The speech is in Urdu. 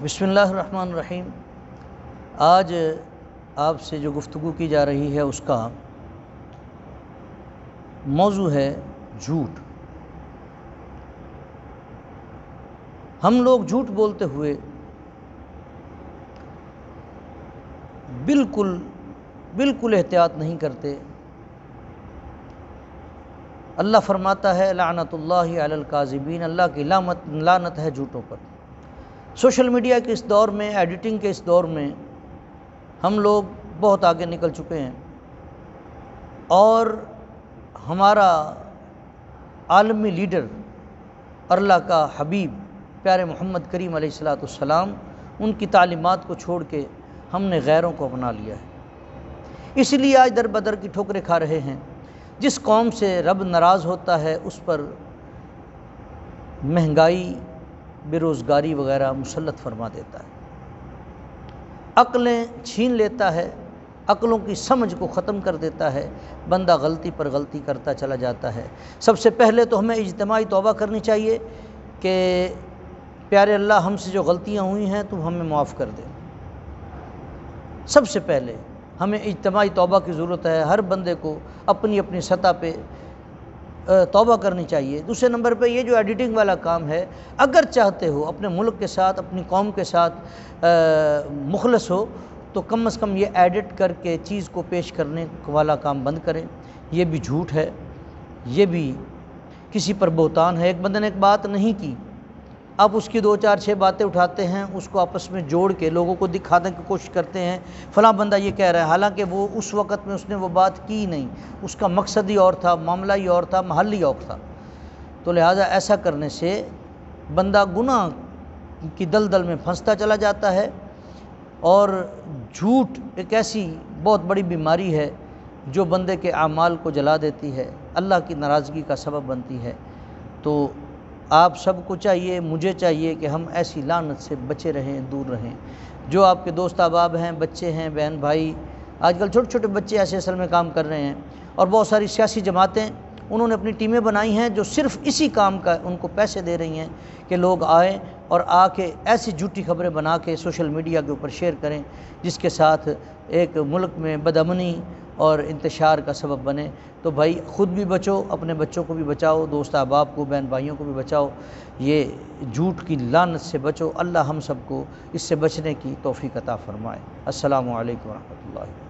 بسم اللہ الرحمن الرحیم۔ آج آپ سے جو گفتگو کی جا رہی ہے اس کا موضوع ہے جھوٹ۔ ہم لوگ جھوٹ بولتے ہوئے بالکل احتیاط نہیں کرتے۔ اللہ فرماتا ہے لعنت اللہ علی الکاذبین، اللہ کی لعنت ہے جھوٹوں پر۔ سوشل میڈیا کے اس دور میں، ایڈیٹنگ کے اس دور میں ہم لوگ بہت آگے نکل چکے ہیں، اور ہمارا عالمی لیڈر اور اللہ کا حبیب پیارے محمد کریم علیہ السلام، ان کی تعلیمات کو چھوڑ کے ہم نے غیروں کو اپنا لیا ہے۔ اسی لیے آج در بدر کی ٹھوکریں کھا رہے ہیں۔ جس قوم سے رب ناراض ہوتا ہے اس پر مہنگائی، بے روزگاری وغیرہ مسلط فرما دیتا ہے، عقلیں چھین لیتا ہے، عقلوں کی سمجھ کو ختم کر دیتا ہے، بندہ غلطی پر غلطی کرتا چلا جاتا ہے۔ سب سے پہلے تو ہمیں اجتماعی توبہ کرنی چاہیے کہ پیارے اللہ، ہم سے جو غلطیاں ہوئی ہیں تو ہمیں معاف کر دے۔ سب سے پہلے ہمیں اجتماعی توبہ کی ضرورت ہے، ہر بندے کو اپنی اپنی سطح پہ توبہ کرنی چاہیے۔ دوسرے نمبر پہ یہ جو ایڈیٹنگ والا کام ہے، اگر چاہتے ہو اپنے ملک کے ساتھ، اپنی قوم کے ساتھ مخلص ہو تو کم از کم یہ ایڈٹ کر کے چیز کو پیش کرنے والا کام بند کریں۔ یہ بھی جھوٹ ہے، یہ بھی کسی پر بہتان ہے۔ ایک بندے نے ایک بات نہیں کی، آپ اس کی 2 4 6 باتیں اٹھاتے ہیں، اس کو آپس میں جوڑ کے لوگوں کو دکھانے کی کوشش کرتے ہیں فلاں بندہ یہ کہہ رہا ہے، حالانکہ وہ اس وقت میں اس نے وہ بات کی نہیں، اس کا مقصد ہی اور تھا، معاملہ ہی اور تھا، محل ہی اور تھا۔ تو لہٰذا ایسا کرنے سے بندہ گناہ کی دلدل میں پھنستا چلا جاتا ہے، اور جھوٹ ایک ایسی بہت بڑی بیماری ہے جو بندے کے اعمال کو جلا دیتی ہے، اللہ کی ناراضگی کا سبب بنتی ہے۔ تو آپ سب کو چاہیے، مجھے چاہیے کہ ہم ایسی لعنت سے بچے رہیں، دور رہیں۔ جو آپ کے دوست احباب ہیں، بچے ہیں، بہن بھائی، آج کل چھوٹے چھوٹے بچے ایسے اصل میں کام کر رہے ہیں، اور بہت ساری سیاسی جماعتیں انہوں نے اپنی ٹیمیں بنائی ہیں جو صرف اسی کام کا ان کو پیسے دے رہی ہیں کہ لوگ آئیں اور آ کے ایسی جھوٹی خبریں بنا کے سوشل میڈیا کے اوپر شیئر کریں جس کے ساتھ ایک ملک میں بدامنی اور انتشار کا سبب بنے۔ تو بھائی خود بھی بچو، اپنے بچوں کو بھی بچاؤ، دوست احباب کو، بہن بھائیوں کو بھی بچاؤ، یہ جھوٹ کی لعنت سے بچو۔ اللہ ہم سب کو اس سے بچنے کی توفیق عطا فرمائے۔ السلام علیکم ورحمۃ اللہ۔